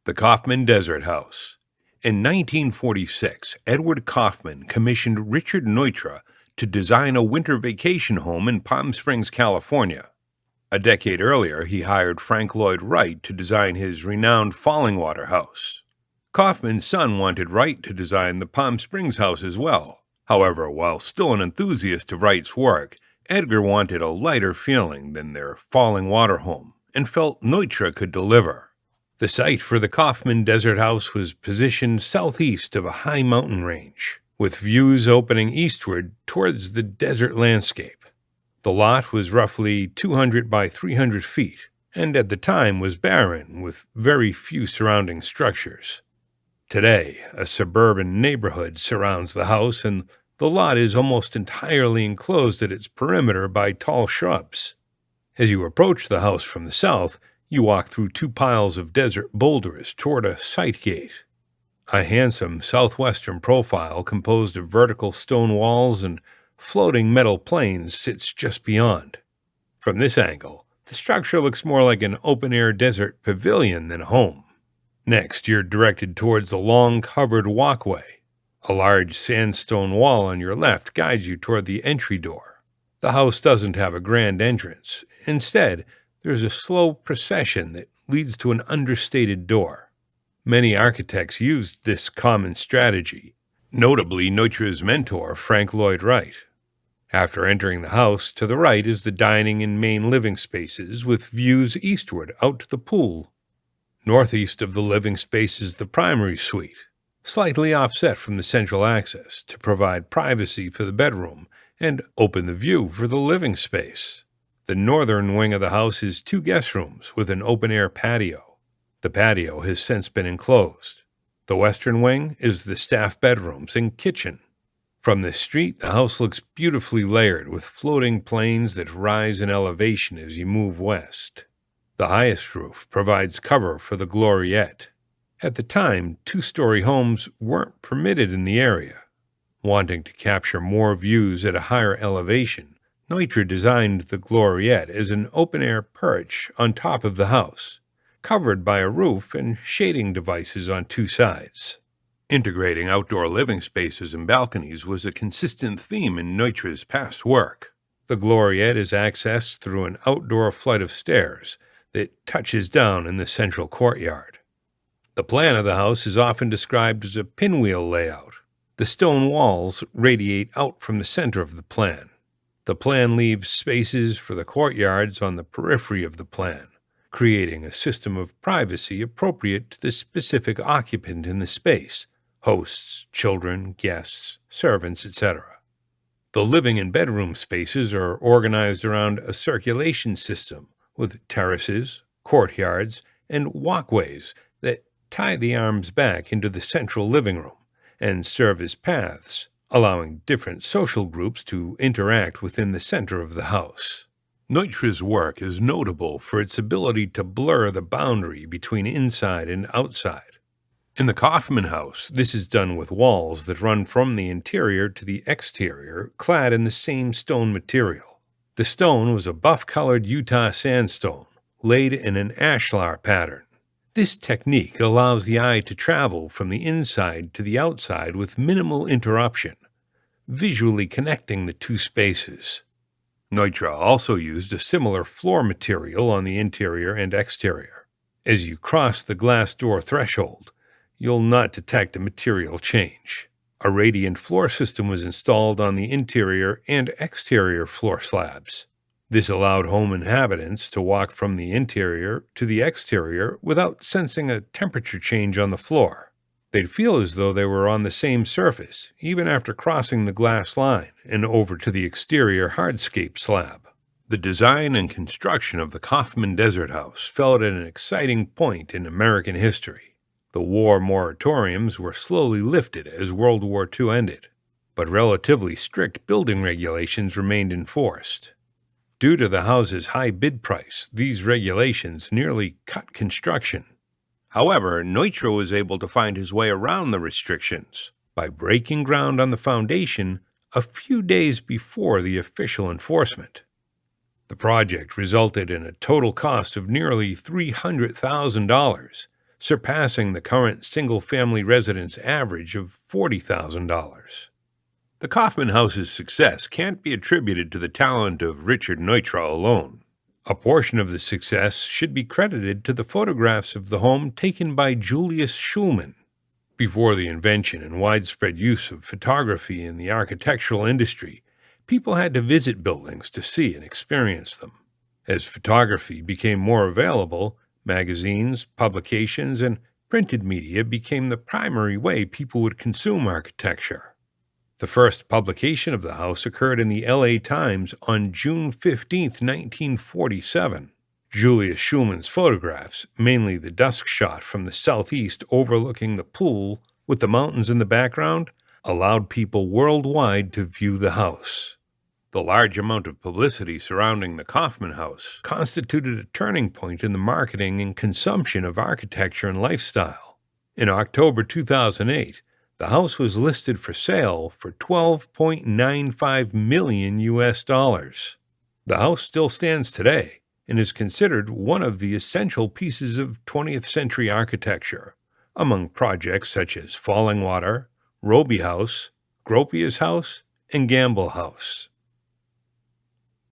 The Kaufmann Desert House. In 1946, Edgar Kaufmann commissioned Richard Neutra to design a winter vacation home in Palm Springs, California. A decade earlier, he hired Frank Lloyd Wright to design his renowned Fallingwater house. Kaufmann's son wanted Wright to design the Palm Springs house as well. However, while still an enthusiast of Wright's work, Edgar wanted a lighter feeling than their Fallingwater home and felt Neutra could deliver. The site for the Kaufmann Desert House was positioned southeast of a high mountain range, with views opening eastward towards the desert landscape. The lot was roughly 200 by 300 feet, and at the time was barren, with very few surrounding structures. Today, a suburban neighborhood surrounds the house, and the lot is almost entirely enclosed at its perimeter by tall shrubs. As you approach the house from the south, you walk through two piles of desert boulders toward a side gate. A handsome southwestern profile composed of vertical stone walls and floating metal planes sits just beyond. From this angle, the structure looks more like an open-air desert pavilion than a home. Next, you're directed towards a long covered walkway. A large sandstone wall on your left guides you toward the entry door. The house doesn't have a grand entrance. Instead, there's a slow procession that leads to an understated door. Many architects used this common strategy, notably Neutra's mentor, Frank Lloyd Wright. After entering the house, to the right is the dining and main living spaces with views eastward out to the pool. Northeast of the living space is the primary suite, slightly offset from the central access to provide privacy for the bedroom and open the view for the living space. The northern wing of the house is two guest rooms with an open-air patio. The patio has since been enclosed. The western wing is the staff bedrooms and kitchen. From the street, the house looks beautifully layered with floating planes that rise in elevation as you move west. The highest roof provides cover for the gloriette. At the time, two-story homes weren't permitted in the area. Wanting to capture more views at a higher elevation, Neutra designed the gloriette as an open-air perch on top of the house, covered by a roof and shading devices on two sides. Integrating outdoor living spaces and balconies was a consistent theme in Neutra's past work. The gloriette is accessed through an outdoor flight of stairs that touches down in the central courtyard. The plan of the house is often described as a pinwheel layout. The stone walls radiate out from the center of the plan. The plan leaves spaces for the courtyards on the periphery of the plan, creating a system of privacy appropriate to the specific occupant in the space: hosts, children, guests, servants, etc. The living and bedroom spaces are organized around a circulation system with terraces, courtyards, and walkways that tie the arms back into the central living room and serve as paths, allowing different social groups to interact within the center of the house. Neutra's work is notable for its ability to blur the boundary between inside and outside. In the Kaufmann house, this is done with walls that run from the interior to the exterior, clad in the same stone material. The stone was a buff-colored Utah sandstone, laid in an ashlar pattern. This technique allows the eye to travel from the inside to the outside with minimal interruption, visually connecting the two spaces. Neutra also used a similar floor material on the interior and exterior. As you cross the glass door threshold, you'll not detect a material change. A radiant floor system was installed on the interior and exterior floor slabs. This allowed home inhabitants to walk from the interior to the exterior without sensing a temperature change on the floor. They'd feel as though they were on the same surface, even after crossing the glass line and over to the exterior hardscape slab. The design and construction of the Kaufmann Desert House fell at an exciting point in American history. The war moratoriums were slowly lifted as World War II ended, but relatively strict building regulations remained enforced. Due to the house's high bid price, these regulations nearly cut construction. However, Neutra was able to find his way around the restrictions by breaking ground on the foundation a few days before the official enforcement. The project resulted in a total cost of nearly $300,000, surpassing the current single-family residence average of $40,000. The Kaufmann house's success can't be attributed to the talent of Richard Neutra alone. A portion of the success should be credited to the photographs of the home taken by Julius Schulman. Before the invention and widespread use of photography in the architectural industry, people had to visit buildings to see and experience them. As photography became more available, magazines, publications, and printed media became the primary way people would consume architecture. The first publication of the house occurred in the LA Times on June 15, 1947. Julius Schulman's photographs, mainly the dusk shot from the southeast overlooking the pool with the mountains in the background, allowed people worldwide to view the house. The large amount of publicity surrounding the Kaufmann house constituted a turning point in the marketing and consumption of architecture and lifestyle. In October 2008, the house was listed for sale for $12.95 million. The house still stands today and is considered one of the essential pieces of 20th century architecture, among projects such as Falling Water, Roby House, Gropius House, and Gamble House.